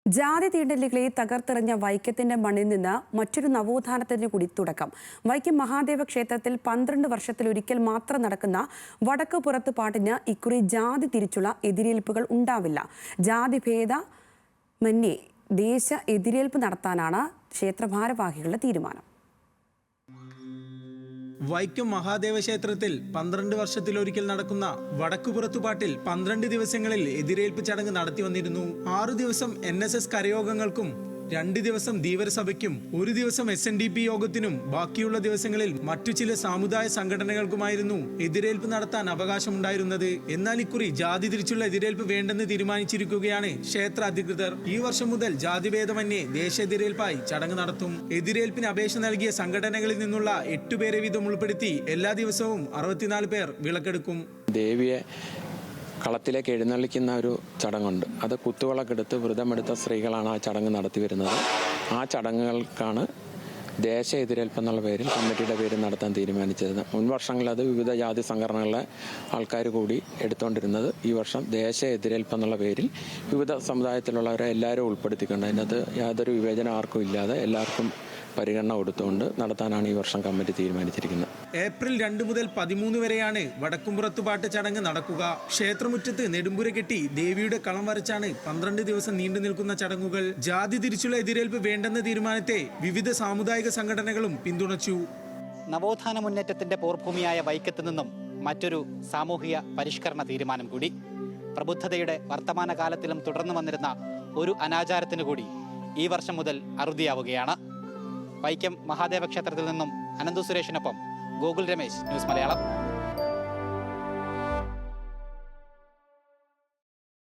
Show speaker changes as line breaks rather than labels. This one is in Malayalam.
ജാതി തീണ്ടലുകളെ തകർത്തെറിഞ്ഞ വൈക്കത്തിന്റെ മണ്ണിൽ നിന്ന് മറ്റൊരു നവോത്ഥാനത്തിന് കൂടി തുടക്കം. വൈക്കം മഹാദേവ ക്ഷേത്രത്തിൽ 12 വർഷത്തിലൊരിക്കൽ മാത്രം നടക്കുന്ന വടക്ക് പുറത്ത് പാട്ടിന് ഇക്കുറി ജാതി തിരിച്ചുള്ള എതിരേൽപ്പുകൾ ഉണ്ടാവില്ല. ജാതിഭേദമന്യേ ദേശ എതിരേൽപ്പ് നടത്താനാണ് ക്ഷേത്ര ഭാരവാഹികളുടെ തീരുമാനം.
വൈക്കം മഹാദേവ ക്ഷേത്രത്തിൽ 12 വർഷത്തിലൊരിക്കൽ നടക്കുന്ന വടക്കുപുറത്തുപാട്ടിൽ 12 ദിവസങ്ങളിൽ എതിരേൽപ്പ് ചടങ്ങ് നടത്തി വന്നിരുന്നു. 6 ദിവസം NSS കരയോഗങ്ങൾക്കും 2 ദിവസം ധീവരസഭയ്ക്കും 1 ദിവസം SNDP യോഗത്തിനും ബാക്കിയുള്ള ദിവസങ്ങളിൽ മറ്റു ചില സാമുദായ സംഘടനകൾക്കുമായിരുന്നു എതിരേൽപ്പ് നടത്താൻ അവകാശമുണ്ടായിരുന്നത്. എന്നാൽ ഇക്കുറി ജാതി തിരിച്ചുള്ള എതിരേൽപ്പ് വേണ്ടെന്ന് തീരുമാനിച്ചിരിക്കുകയാണ് ക്ഷേത്ര അധികൃതർ. ഈ വർഷം മുതൽ ജാതിഭേദമന്യേ ദേശ എതിരേൽപ്പായി ചടങ്ങ് നടത്തും. എതിരേൽപ്പിന് അപേക്ഷ നൽകിയ സംഘടനകളിൽ നിന്നുള്ള 8 പേരെ വീതം ഉൾപ്പെടുത്തി എല്ലാ ദിവസവും 64 പേർ വിളക്കെടുക്കും.
ദേവിയെ കളത്തിലേക്ക് എഴുന്നള്ളിക്കുന്ന ഒരു ചടങ്ങുണ്ട്. അത് കുത്തുവിളക്കെടുത്ത് വ്രതമെടുത്ത സ്ത്രീകളാണ് ആ ചടങ്ങ് നടത്തി വരുന്നത്. ആ ചടങ്ങുകൾക്കാണ് ദേശ എതിരേൽപ്പ് എന്നുള്ള പേരിൽ കമ്മിറ്റിയുടെ പേര് നടത്താൻ തീരുമാനിച്ചത്. മുൻ വർഷങ്ങളിൽ അത് വിവിധ ജാതി സംഘടനകളിലെ ആൾക്കാർ കൂടി എടുത്തുകൊണ്ടിരുന്നത്. ഈ വർഷം ദേശ എതിരേൽപ്പ് എന്നുള്ള പേരിൽ വിവിധ സമുദായത്തിലുള്ളവരെ എല്ലാവരും ഉൾപ്പെടുത്തിക്കൊണ്ട് അതിനകത്ത് യാതൊരു വിവേചനം ആർക്കും ഇല്ലാതെ എല്ലാവർക്കും പരിഗണന കൊടുത്തുകൊണ്ട് നടത്താനാണ് ഈ വർഷം കമ്മിറ്റി തീരുമാനിച്ചിരിക്കുന്നത്.
ഏപ്രിൽ 2 മുതൽ 13 വരെയാണ് വടക്കുംപുറത്തുപാട്ട് ചടങ്ങ് നടക്കുക. ക്ഷേത്രമുറ്റത്ത് നെടുമ്പുര കെട്ടി ദേവിയുടെ കളം വരച്ചാണ് 12 ദിവസം നീണ്ടു നിൽക്കുന്ന ചടങ്ങുകൾ. ജാതി തിരിച്ചുള്ള എതിരേൽപ്പ് വേണ്ടെന്ന തീരുമാനത്തെ വിവിധ സാമുദായിക സംഘടനകളും പിന്തുണച്ചു.
നവോത്ഥാന മുന്നേറ്റത്തിന്റെ പോർഭൂമിയായ വൈക്കത്ത് നിന്നും മറ്റൊരു സാമൂഹിക പരിഷ്കരണ തീരുമാനം കൂടി. പ്രബുദ്ധതയുടെ വർത്തമാനകാലത്തിലും തുടർന്നു വന്നിരുന്ന ഒരു അനാചാരത്തിനു കൂടി ഈ വർഷം മുതൽ അറുതിയാവുകയാണ്. വൈക്കം മഹാദേവ ക്ഷേത്രത്തിൽ നിന്നും അനന്തു സുരേഷിനൊപ്പം ഗോകുൽ രമേശ്, ന്യൂസ് മലയാളം.